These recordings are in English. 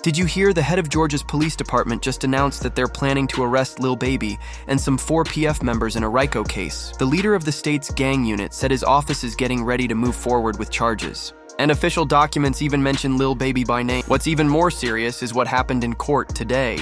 Did you hear the head of Georgia's police department just announced that they're planning to arrest Lil Baby and some 4PF members in a RICO case? The leader of the state's gang unit said his office is getting ready to move forward with charges. And official documents even mention Lil Baby by name. What's even more serious is what happened in court today.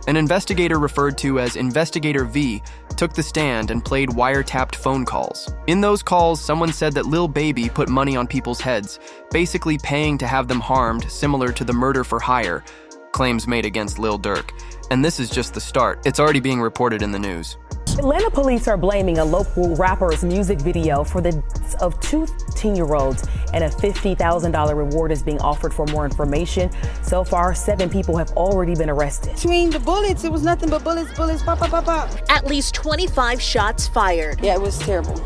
An investigator referred to as Investigator V took the stand and played wiretapped phone calls. In those calls, someone said that Lil Baby put money on people's heads, basically paying to have them harmed, similar to the murder for hire claims made against Lil Durk. And this is just the start. It's already being reported in the news. Atlanta police are blaming a local rapper's music video for the deaths of two teen-year-olds, and a $50,000 reward is being offered for more information. So far, 7 people have already been arrested. Between the bullets, it was nothing but bullets, pop, pop, pop, pop. At least 25 shots fired. Yeah, it was terrible.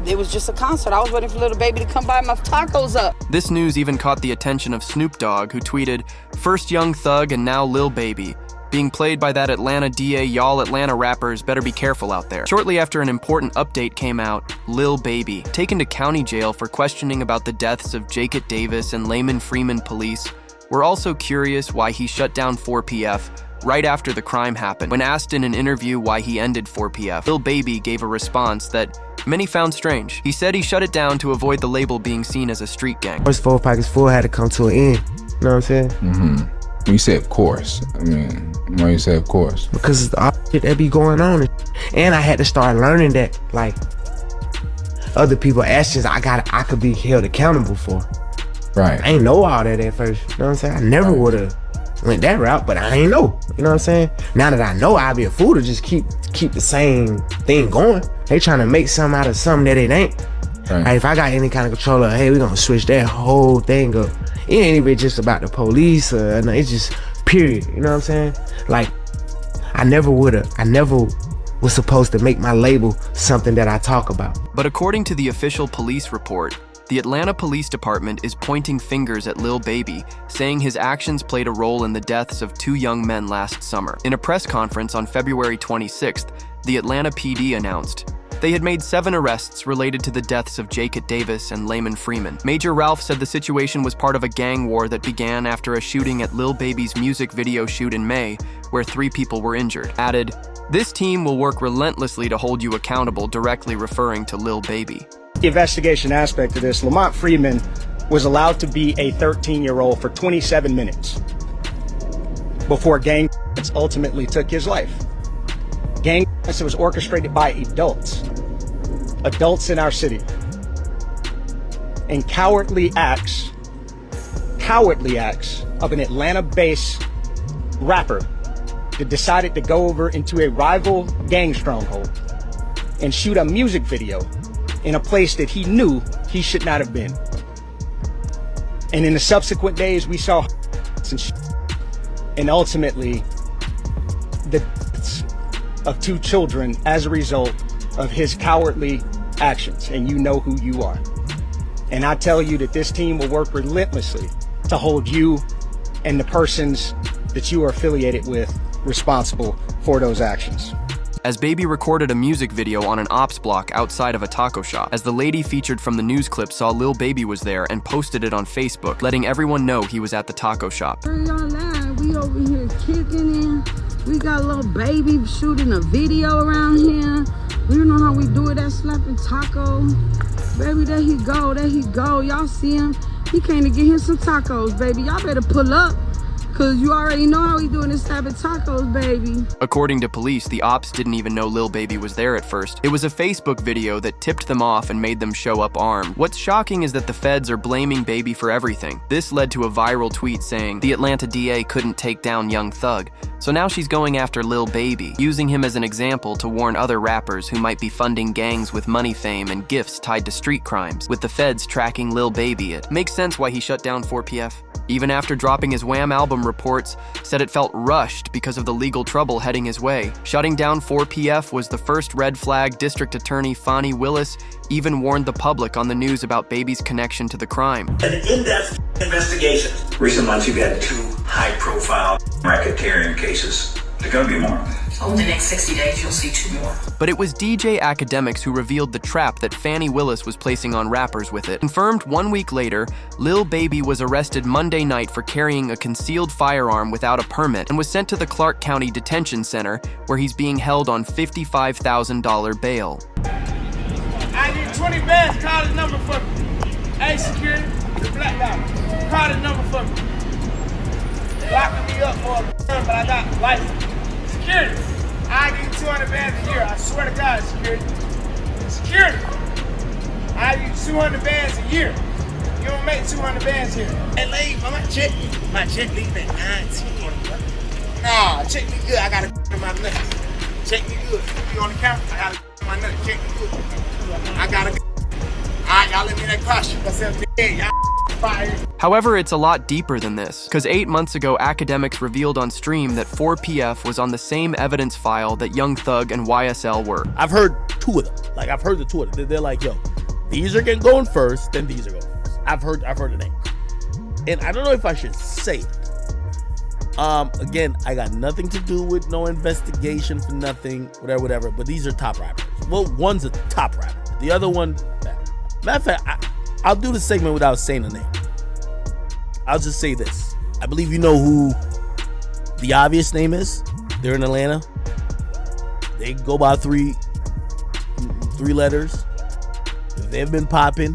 It was just a concert. I was waiting for Little Baby to come buy my tacos up. This news even caught the attention of Snoop Dogg, who tweeted, "First Young Thug and now Lil Baby. Being played by that Atlanta DA, y'all Atlanta rappers better be careful out there." Shortly after an important update came out, Lil Baby, taken to county jail for questioning about the deaths of Jacob Davis and Layman Freeman police, were also curious why he shut down 4PF right after the crime happened. When asked in an interview why he ended 4PF, Lil Baby gave a response that many found strange. He said he shut it down to avoid the label being seen as a street gang. First 4 Pockets Full had to come to an end, you know what I'm saying? When you say of course, I mean, why you say of course? Because it's the opposite that be going on. And I had to start learning that, like, other people's actions I could be held accountable for. Right. I ain't know all that at first, you know what I'm saying? I never would have went that route, but I ain't know, you know what I'm saying? Now that I know, I'd be a fool to just keep the same thing going. They trying to make something out of something that it ain't. Right. Like, if I got any kind of control of, hey, we're gonna switch that whole thing up. It ain't even just about the police, it's just period, you know what I'm saying? Like, I never was supposed to make my label something that I talk about. But according to the official police report, the Atlanta Police Department is pointing fingers at Lil Baby, saying his actions played a role in the deaths of 2 young men last summer. In a press conference on February 26th, the Atlanta PD announced they had made 7 arrests related to the deaths of Jacob Davis and Layman Freeman. Major Ralph said the situation was part of a gang war that began after a shooting at Lil Baby's music video shoot in May, where 3 people were injured. Added, "This team will work relentlessly to hold you accountable," directly referring to Lil Baby. The investigation aspect of this, Lamont Freeman was allowed to be a 13-year-old for 27 minutes before gang ultimately took his life. Gang was orchestrated by adults in our city, and cowardly acts of an Atlanta-based rapper that decided to go over into a rival gang stronghold and shoot a music video in a place that he knew he should not have been. And in the subsequent days, we saw and ultimately the deaths of 2 children as a result of his cowardly actions, and you know who you are. And I tell you that this team will work relentlessly to hold you and the persons that you are affiliated with responsible for those actions. As Baby recorded a music video on an ops block outside of a taco shop, as the lady featured from the news clip saw Lil Baby was there and posted it on Facebook, letting everyone know he was at the taco shop. We over here kicking it. We got Lil Baby shooting a video around here. We don't know how we do it, that slapping taco. Baby, there he go. Y'all see him? He came to get him some tacos, baby. Y'all better pull up, cause you already know how we doing this slapping tacos, baby. According to police, the ops didn't even know Lil Baby was there at first. It was a Facebook video that tipped them off and made them show up armed. What's shocking is that the feds are blaming Baby for everything. This led to a viral tweet saying, "The Atlanta DA couldn't take down Young Thug, so now she's going after Lil Baby," using him as an example to warn other rappers who might be funding gangs with money, fame, and gifts tied to street crimes, with the feds tracking Lil Baby. It makes sense why he shut down 4PF. Even after dropping his Wham album, reports said it felt rushed because of the legal trouble heading his way. Shutting down 4PF was the first red flag. District Attorney Fonnie Willis even warned the public on the news about Baby's connection to the crime. An in-depth investigation. Recent months, you've had 2 high-profile racketeering cases. There's going to be more. Over the next 60 days, you'll see 2 more. But it was DJ Academics who revealed the trap that Fani Willis was placing on rappers with it. Confirmed 1 week later, Lil Baby was arrested Monday night for carrying a concealed firearm without a permit and was sent to the Clark County Detention Center, where he's being held on $55,000 bail. I need 20 bands, call the number for me. Hey, security, the black guy, call the number for me. They locking me up for a but I got license. Security, I give you 200 bands a year. I swear to God, security. Security, I give you 200 bands a year. You don't make 200 bands here. Hey, lady, my check leave at 19. Nah, check me good. I got a in my nuts. Check me good. You on the camera? I got a in my nuts. Check me good. I got a. All right, y'all let me in that car. Shoot myself dead. Y'all fired. However, it's a lot deeper than this, because 8 months ago, Academics revealed on stream that 4PF was on the same evidence file that Young Thug and YSL were. I've heard 2 of them. Like, I've heard the 2 of them. They're like, yo, these are getting going first, then these are going first. I've heard the name. And I don't know if I should say it. Again, I got nothing to do with no investigation for nothing, whatever. But these are top rappers. Well, one's a top rapper. The other one, matter of fact, I'll do the segment without saying the name. I'll just say this. I believe you know who the obvious name is. They're in Atlanta. They go by three letters. They've been popping.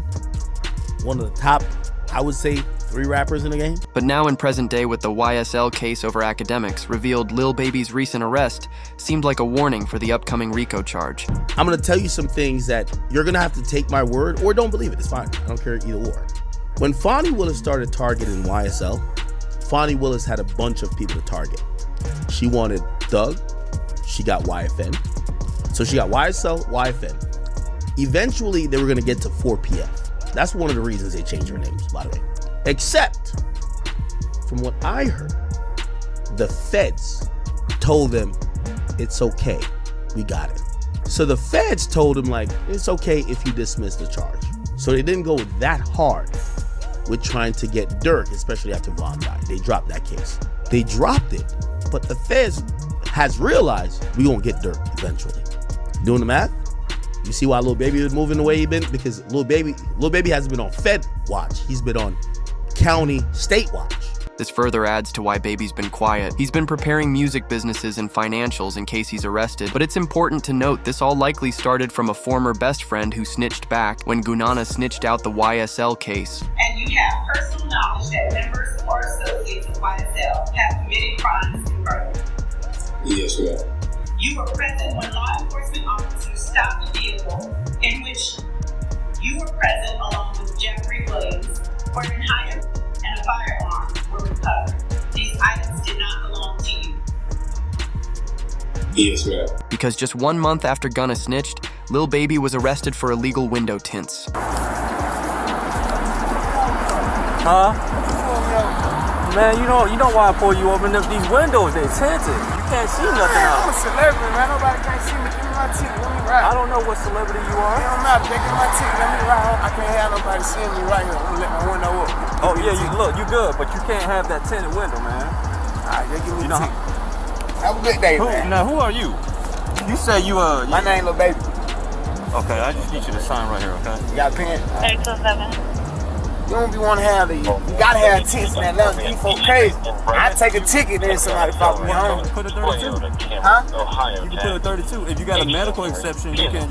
One of the top, I would say, 3 rappers in the game. But now in present day, with the YSL case over Academics, revealed Lil Baby's recent arrest seemed like a warning for the upcoming RICO charge. I'm gonna tell you some things that you're gonna have to take my word or don't believe it. It's fine. I don't care either or. When Fani Willis started targeting YSL, Fani Willis had a bunch of people to target. She wanted Thug. She got YFN. So she got YSL, YFN. Eventually, they were gonna get to 4PF. That's one of the reasons they changed their names, by the way. Except, from what I heard, the feds told them, it's okay, we got it. So the feds told him, like, it's okay if you dismiss the charge. So they didn't go that hard with trying to get Dirk, especially after Von died. They dropped that case. They dropped it, but the feds has realized we gonna get Dirk eventually. Doing the math? You see why Lil Baby is moving the way he been? Because Lil Baby hasn't been on Fed watch. He's been on county, state watch. This further adds to why Baby's been quiet. He's been preparing music businesses and financials in case he's arrested, but it's important to note this all likely started from a former best friend who snitched back when Gunana snitched out the YSL case. And you have personal knowledge that members or associates of YSL have committed crimes in furtherance. Yes, ma'am. You were present when law enforcement officers stopped the vehicle in which you were present along with Jeffrey Williams, Gordon Hyatt, and a firearm were recovered. These items did not belong to you. Yes, ma'am. Because just 1 month after Gunna snitched, Lil Baby was arrested for illegal window tints. Huh? Man, you know why I pull you over? These windows, they tinted. You can't see nothing out. I'm a celebrity, man. Nobody can't see me. Give me my ticket. Let me ride. I don't know what celebrity you are. It don't matter. They give me my ticket. Let me ride. I can't have nobody seeing me right here. I'm gonna let my window up. Oh, yeah, you good, but you can't have that tinted window, man. All right, just give me the ticket. Have a good day, man. Now, who are you? You say you, My name Lil Baby. Okay, I just need you to sign right here, okay? You got a pen? 827. You don't be want to have these. You gotta have tickets in Atlanta. These folks crazy. I take a ticket, then somebody follow me home. Put a 32. Huh? You can put a 32. If you got a medical exception, you can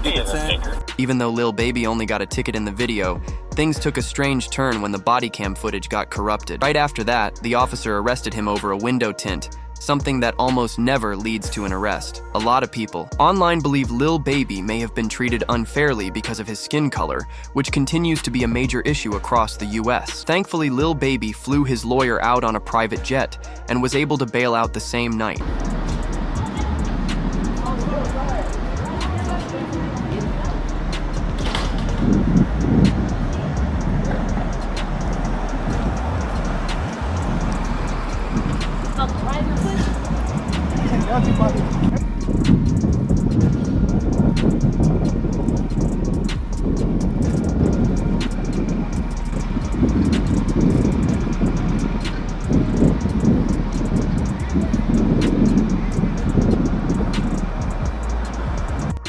get a 10. Even though Lil Baby only got a ticket in the video, things took a strange turn when the body cam footage got corrupted. Right after that, the officer arrested him over a window tint, something that almost never leads to an arrest. A lot of people online believe Lil Baby may have been treated unfairly because of his skin color, which continues to be a major issue across the US. Thankfully, Lil Baby flew his lawyer out on a private jet and was able to bail out the same night.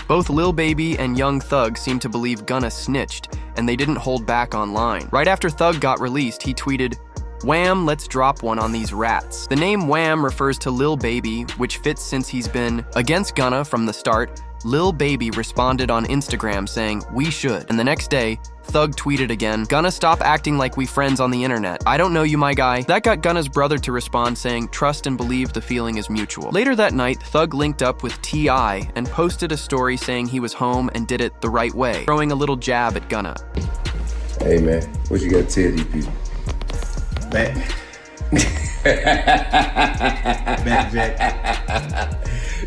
Both Lil Baby and Young Thug seem to believe Gunna snitched, and they didn't hold back online. Right after Thug got released, he tweeted, "Wham, let's drop one on these rats." The name Wham refers to Lil Baby, which fits since he's been against Gunna from the start. Lil Baby responded on Instagram saying, "We should." And the next day, Thug tweeted again, "Gunna, stop acting like we friends on the internet. I don't know you, my guy." That got Gunna's brother to respond saying, "Trust and believe the feeling is mutual." Later that night, Thug linked up with T.I. and posted a story saying he was home and did it the right way, throwing a little jab at Gunna. Hey man, what you got to tell these people? Back. Back, Jack.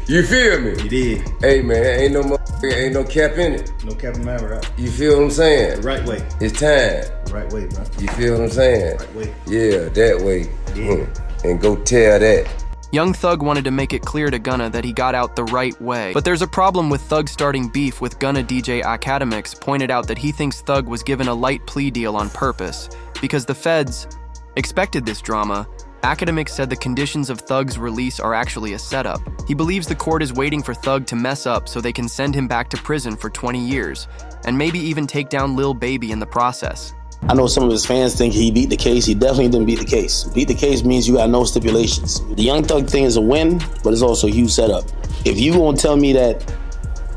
You feel me? You did. Hey man, ain't no cap in it. No cap in my right. You feel what I'm saying? The right way. It's time. The right way, bro. You feel what I'm saying? Right way. Yeah, that way. Yeah. And go tell that. Young Thug wanted to make it clear to Gunna that he got out the right way. But there's a problem with Thug starting beef with Gunna. DJ Academics pointed out that he thinks Thug was given a light plea deal on purpose because the feds expected this drama. Academics said the conditions of Thug's release are actually a setup. He believes the court is waiting for Thug to mess up so they can send him back to prison for 20 years, and maybe even take down Lil Baby in the process. I know some of his fans think he beat the case. He definitely didn't beat the case. Beat the case means you got no stipulations. The Young Thug thing is a win, but it's also a huge setup. If you gonna tell me that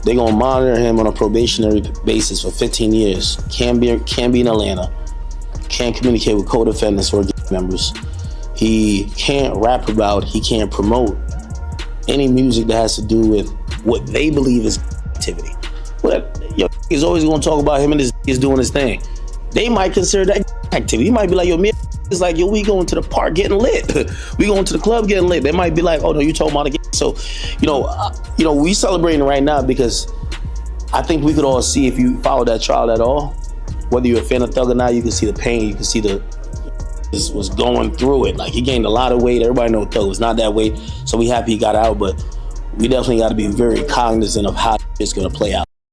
they're gonna monitor him on a probationary basis for 15 years, can't be in Atlanta, can't communicate with co-defendants or members, he can't rap about, he can't promote any music that has to do with what they believe is activity. But he's always gonna talk about him and his is doing his thing. They might consider that activity. He might be like, yo, man, it's like, yo, we going to the park getting lit. We going to the club getting lit. They might be like, oh no, you talking about it. So, we celebrating right now because I think we could all see, if you follow that trial at all, whether you're a fan of Thug or not, you can see the pain, you can see was going through it. Like, he gained a lot of weight. Everybody knows Thug was not that weight. So we happy he got out, but we definitely got to be very cognizant of how it's going to play out.